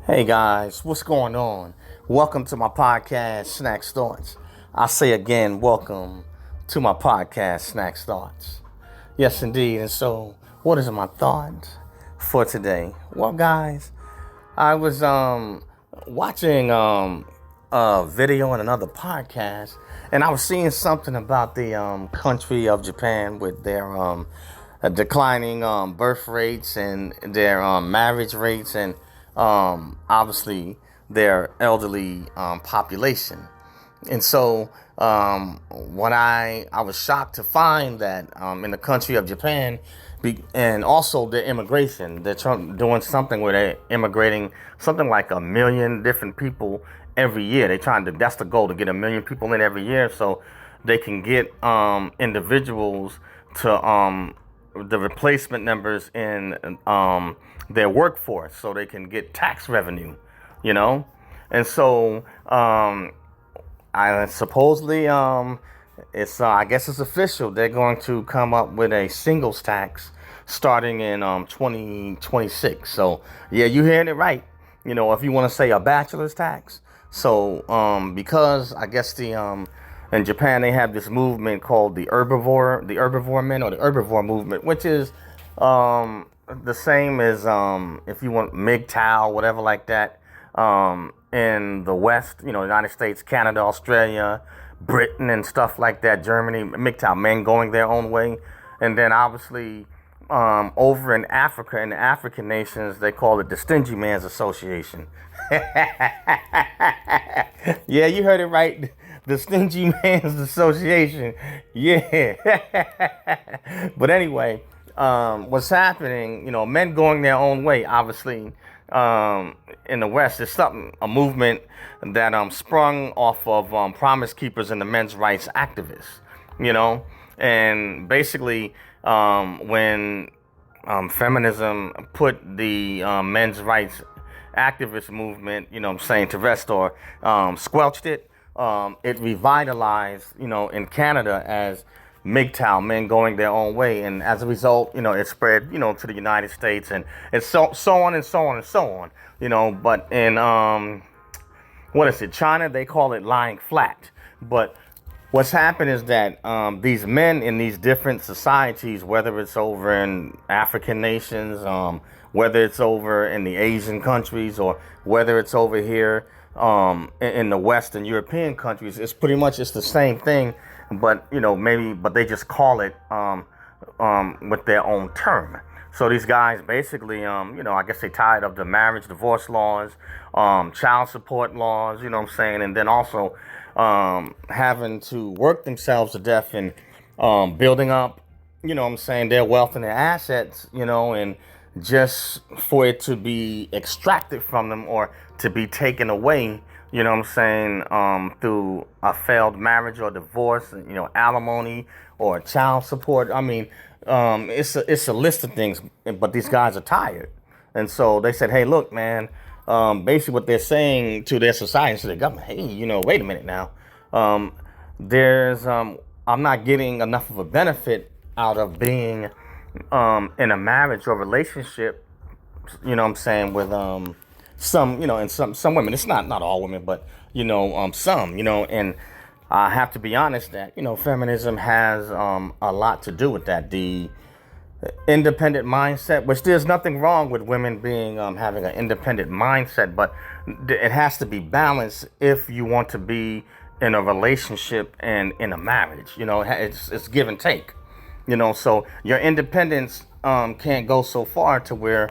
Hey guys, what's going on? Welcome to my podcast, Snacks Thoughts. I say again, welcome to my podcast, Snacks Thoughts. Yes, indeed. And so, what is my thought for today? Well, guys, I was watching a video on another podcast, and I was seeing something about the country of Japan with their declining birth rates and their marriage rates and obviously their elderly population. And so when I was shocked to find that in the country of Japan, and also their immigration, they're doing something where they're immigrating something like 1 million different people every year. They're trying to, that's the goal, to get 1 million people in every year so they can get individuals to the replacement numbers in their workforce so they can get tax revenue, you know? And so I supposedly it's I guess it's official. They're going to come up with a singles tax starting in 2026. So yeah, you heard it right. You know, if you want to say a bachelor's tax. So because I guess the in Japan they have this movement called the herbivore men, or the herbivore movement, which is the same as if you want MGTOW, whatever like that. In the West, you know, United States, Canada, Australia, Britain, and stuff like that, Germany, MGTOW, men going their own way. And then obviously over in Africa, in the African nations, they call it the Stingy Man's Association. Yeah, you heard it right. The Stingy Man's Association. Yeah. But anyway, what's happening, you know, men going their own way, obviously, in the West is a movement that sprung off of Promise Keepers and the men's rights activists, you know, and basically when feminism put the men's rights activist movement, you know what I'm saying, to rest, or squelched it, it revitalized, you know, in Canada as MGTOW, men going their own way, and as a result, you know, it spread, you know, to the United States, and it's so on and so on and so on, you know. But in what is it, China, they call it lying flat. But what's happened is that these men in these different societies, whether it's over in African nations, whether it's over in the Asian countries, or whether it's over here in the Western European countries, it's pretty much it's the same thing, but you know, but they just call it with their own term. So these guys basically, you know, I guess they tired of the marriage, divorce laws, child support laws, you know what I'm saying, and then also having to work themselves to death and building up, you know what I'm saying, their wealth and their assets, you know, and just for it to be extracted from them or to be taken away, you know what I'm saying, through a failed marriage or divorce, you know, alimony or child support. I mean, it's a list of things, but these guys are tired. And so they said, hey, look, man, basically what they're saying to their society, to the government, hey, you know, wait a minute now. I'm not getting enough of a benefit out of being in a marriage or relationship, you know what I'm saying, with some, you know, and some women. It's not all women, but you know, some, you know, and I have to be honest that, you know, feminism has a lot to do with that. The independent mindset, which there's nothing wrong with women being having an independent mindset, but it has to be balanced if you want to be in a relationship and in a marriage. You know, it's give and take. You know, so your independence can't go so far to where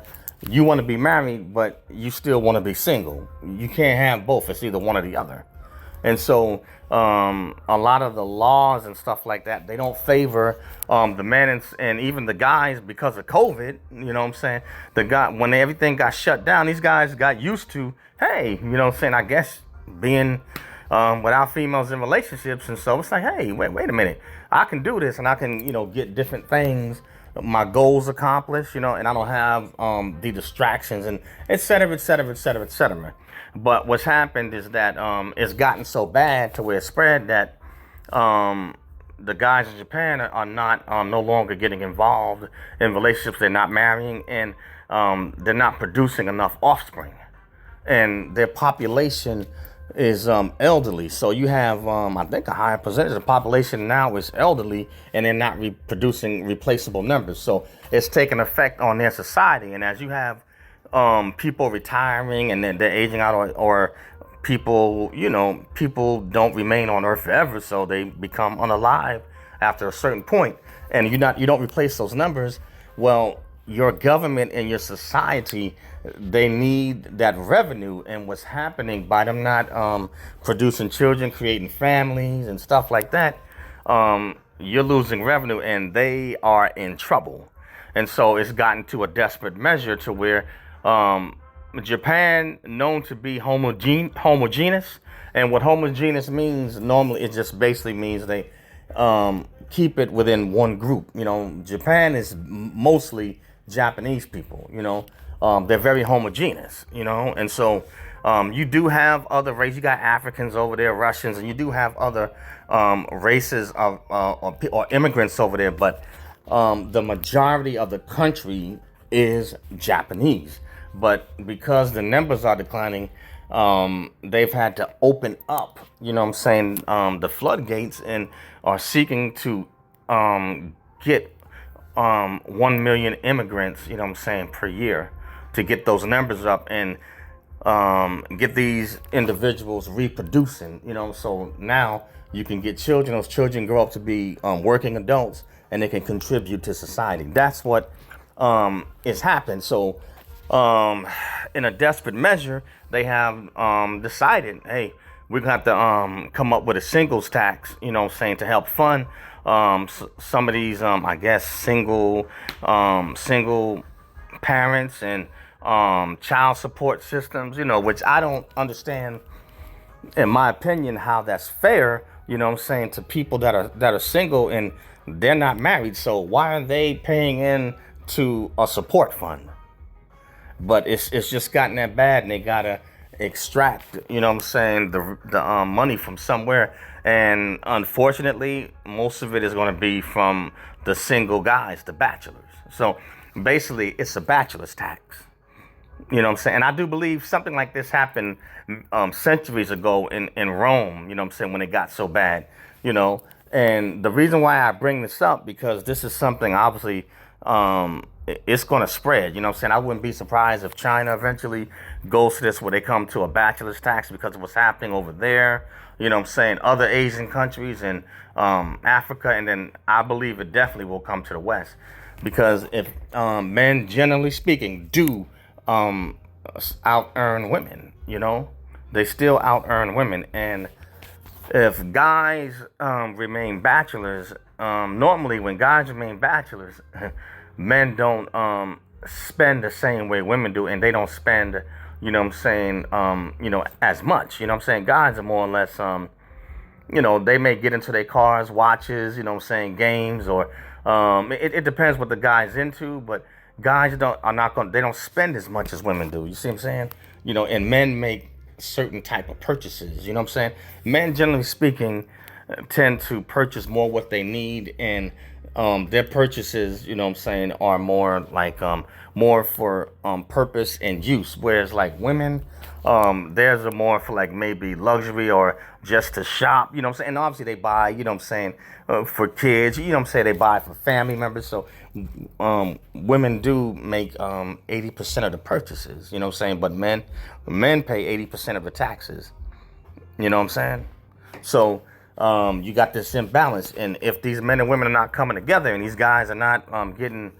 you want to be married, but you still want to be single. You can't have both. It's either one or the other. And so a lot of the laws and stuff like that, they don't favor the men and even the guys because of COVID. You know what I'm saying? When everything got shut down, these guys got used to, hey, you know what I'm saying, I guess being without females in relationships. And so it's like, hey, wait a minute. I can do this and I can, you know, get different things, my goals accomplished, you know, and I don't have the distractions and et cetera, et cetera, et cetera, et cetera. But what's happened is that it's gotten so bad to where it's spread that the guys in Japan are not no longer getting involved in relationships. They're not marrying, and they're not producing enough offspring. and their population is elderly. So you have, I think, a higher percentage of the population now is elderly, and they're not reproducing replaceable numbers. So it's taking effect on their society. And as you have people retiring and then they're aging out, or people, people don't remain on Earth forever, so they become unalive after a certain point, and you don't replace those numbers. Well, your government and your society, they need that revenue. And what's happening by them not producing children, creating families and stuff like that, you're losing revenue, and they are in trouble. And so it's gotten to a desperate measure to where Japan, known to be homogeneous, and what homogeneous means normally, it just basically means they keep it within one group. Japan is mostly Japanese people. They're very homogeneous. And so you do have other races. You got Africans over there, Russians, and you do have other races of or immigrants over there. But the majority of the country is Japanese. But because the numbers are declining, they've had to open up, the floodgates, and are seeking to get 1 million immigrants, per year, to get those numbers up and get these individuals reproducing, so now you can get children. Those children grow up to be working adults, and they can contribute to society. That's what is happening. So in a desperate measure, they have decided, hey, we're going to have to come up with a singles tax, to help fund some of these, I guess, single parents and child support systems, which I don't understand, in my opinion, how that's fair, to people that are single and they're not married. So why are they paying in to a support fund? But it's just gotten that bad, and they gotta extract, the money from somewhere. And unfortunately, most of it is going to be from the single guys, the bachelors. So basically, it's a bachelor's tax. And I do believe something like this happened centuries ago in Rome, when it got so bad, And the reason why I bring this up, because this is something, obviously, it's going to spread. I wouldn't be surprised if China eventually goes to this, where they come to a bachelor's tax because of what's happening over there. Other Asian countries and Africa. And then I believe it definitely will come to the West, because if men, generally speaking, do out-earn women, they still out-earn women. And if guys remain bachelors, normally when guys remain bachelors, men don't spend the same way women do, and they don't spend, as much. Guys are more or less, they may get into their cars, watches, games, or it depends what the guy's into, but guys they don't spend as much as women do. You see what I'm saying? And men make certain type of purchases. Men, generally speaking, tend to purchase more what they need, and their purchases, are more like more for purpose and use. Whereas like women, theirs are more for like maybe luxury or just to shop, And obviously they buy, for kids, they buy for family members. So women do make 80% of the purchases, But men pay 80% of the taxes. So you got this imbalance, and if these men and women are not coming together, and these guys are not getting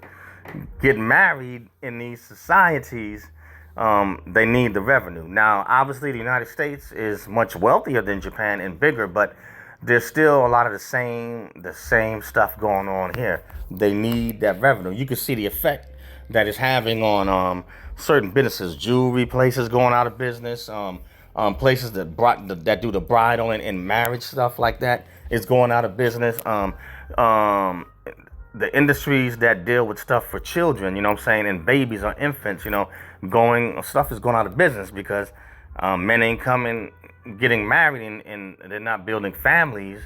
married in these societies, they need the revenue. Now, obviously, the United States is much wealthier than Japan and bigger, but there's still a lot of the same stuff going on here. They need that revenue. You can see the effect that it's having on certain businesses, jewelry places going out of business. Places that do the bridal and marriage stuff like that is going out of business. The industries that deal with stuff for children, and babies or infants, stuff is going out of business because men ain't getting married, and they're not building families,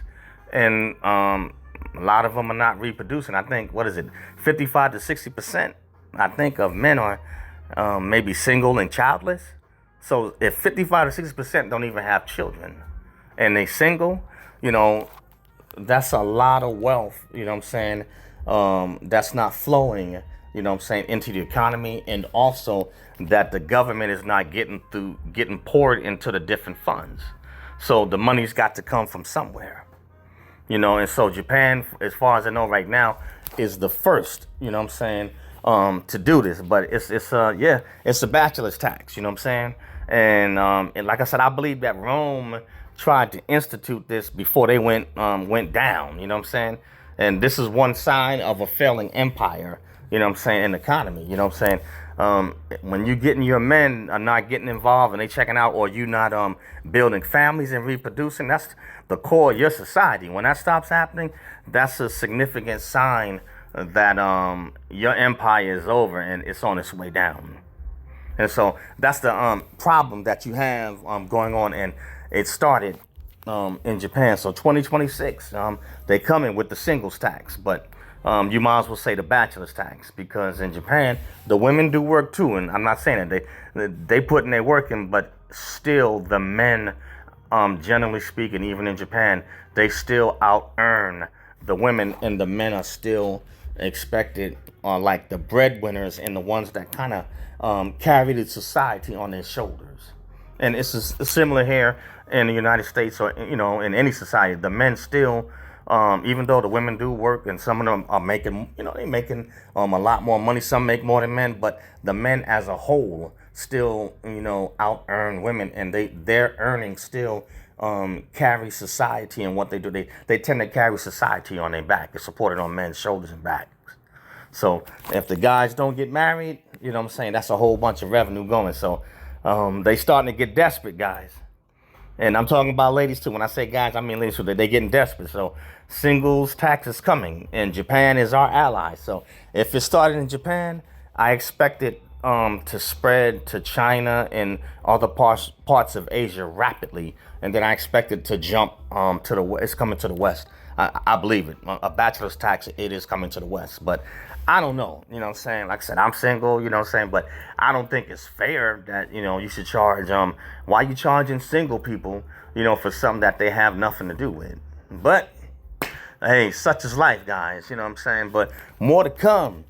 and a lot of them are not reproducing. I think, 55 to 60%, I think, of men are maybe single and childless. So if 55 to 60% don't even have children and they single, you know, that's a lot of wealth, you know what I'm saying, that's not flowing, you know what I'm saying, into the economy, and also that the government is not getting poured into the different funds. So the money's got to come from somewhere, you know, and so Japan, as far as I know right now, is the first, you know what I'm saying, to do this. But it's a bachelor's tax, you know what I'm saying? And like I said, I believe that Rome tried to institute this before they went down, you know what I'm saying? And this is one sign of a failing empire, you know what I'm saying, in the economy, you know what I'm saying? When you getting your men are not getting involved and they checking out, or you not building families and reproducing, that's the core of your society. When that stops happening, that's a significant sign that your empire is over and it's on its way down. And so that's the problem that you have going on, and it started in Japan. So 2026, they come in with the singles tax, but you might as well say the bachelor's tax, because in Japan the women do work too, and I'm not saying that they put in their work in, but still the men, generally speaking, even in Japan, they still out earn the women, and the men are still expected, like the breadwinners and the ones that kind of carry the society on their shoulders. And it's similar here in the United States, or you know, in any society. The men still, even though the women do work, and some of them are making, you know, they making a lot more money. Some make more than men, but the men as a whole still, you know, out earn women, and their earnings still carry society. And what they do, they tend to carry society on their back. It's supported on men's shoulders and backs. So if the guys don't get married, you know what I'm saying, that's a whole bunch of revenue going. So they starting to get desperate, guys. And I'm talking about ladies too. When I say guys, I mean ladies too. They're getting desperate. So singles tax is coming, and Japan is our ally. So if it started in Japan, I expect it to spread to China and other parts of Asia rapidly, and then I expect it to jump to the west. It's coming to the west. I believe it. A bachelor's tax, it is coming to the west, but I don't know. You know what I'm saying? Like I said, I'm single. You know what I'm saying? But I don't think it's fair that, you know, you should charge. Why you charging single people, you know, for something that they have nothing to do with? But hey, such is life, guys. You know what I'm saying? But more to come,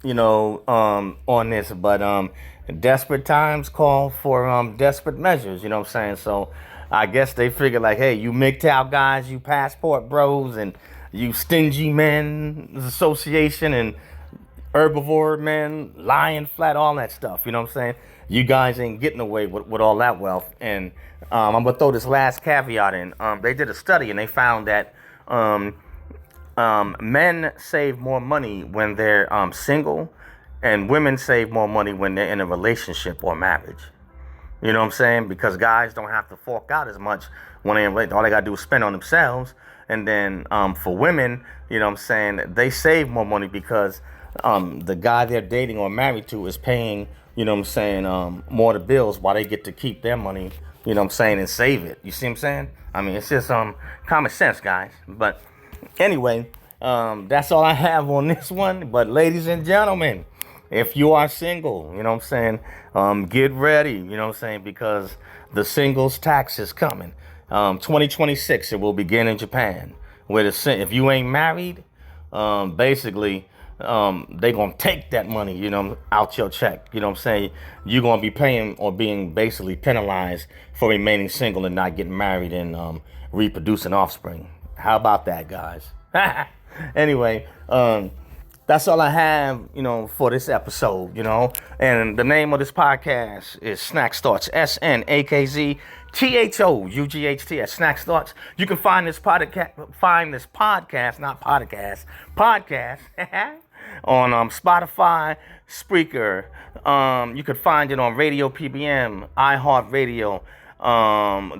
you know, on this. But desperate times call for desperate measures. You know what I'm saying? So I guess they figure like, hey, you MGTOW guys, you passport bros, and you stingy men association, and herbivore men, lying flat, all that stuff. You know what I'm saying? You guys ain't getting away with all that wealth. And I'm going to throw this last caveat in. They did a study, and they found that men save more money when they're single, and women save more money when they're in a relationship or marriage. You know what I'm saying? Because guys don't have to fork out as much when they're in relationship. All they got to do is spend on themselves. And then for women, you know what I'm saying, they save more money because the guy they're dating or married to is paying, you know what I'm saying, more the bills, while they get to keep their money, you know what I'm saying, and save it. You see what I'm saying? I mean, it's just common sense, guys. But anyway, that's all I have on this one. But ladies and gentlemen, if you are single, you know what I'm saying, get ready, you know what I'm saying, because the singles tax is coming. 2026, it will begin in Japan. Where if you ain't married, basically, they gonna take that money, you know, out your check. You know what I'm saying? You're gonna be paying or being basically penalized for remaining single and not getting married and reproducing offspring. How about that, guys? Anyway, that's all I have, you know, for this episode, you know. And the name of this podcast is Snacks Thoughts, SNAKZ THOUGHT at Snacks Thoughts. You can find this podcast, on Spotify, Spreaker. You can find it on Radio PBM, iHeartRadio,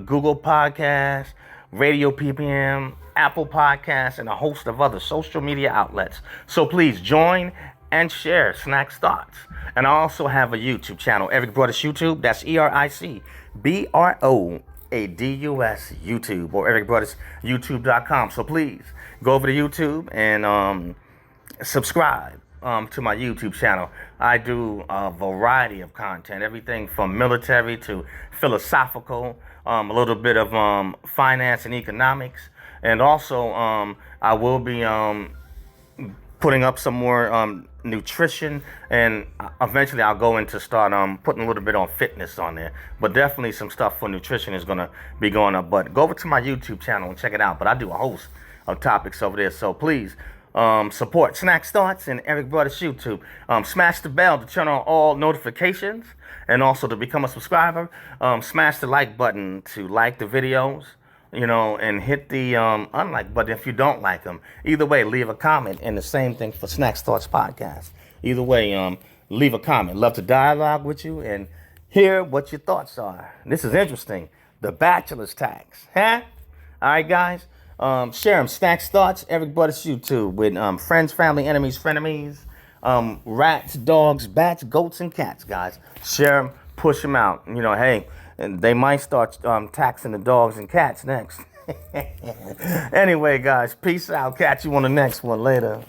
Google Podcasts, Radio PBM, Apple Podcasts, and a host of other social media outlets. So please join and share Snacks Thoughts. And I also have a YouTube channel, Eric Broadus YouTube. That's EricBroadus YouTube, or ericbroadusyoutube.com. So please go over to YouTube and subscribe. to my YouTube channel. I do a variety of content, everything from military to philosophical, a little bit of finance and economics, and also I will be putting up some more nutrition, and eventually I'll go into start putting a little bit on fitness on there. But definitely some stuff for nutrition is gonna be going up. But go over to my YouTube channel and check it out. But I do a host of topics over there, so please support Snacks Thoughts and Eric Brothers YouTube. Smash the bell to turn on all notifications, and also to become a subscriber. Smash the like button to like the videos, and hit the unlike button if you don't like them. Either way, leave a comment, and the same thing for Snacks Thoughts Podcast. Either way, leave a comment. Love to dialogue with you and hear what your thoughts are. This is interesting. The Bachelor's tax, huh? All right, guys. Share them. Snacks Thoughts, Eric Brothers YouTube, with friends, family, enemies, frenemies, rats, dogs, bats, goats, and cats, guys. Share them. Push them out. Hey, and they might start taxing the dogs and cats next. Anyway, guys, peace out. Catch you on the next one later.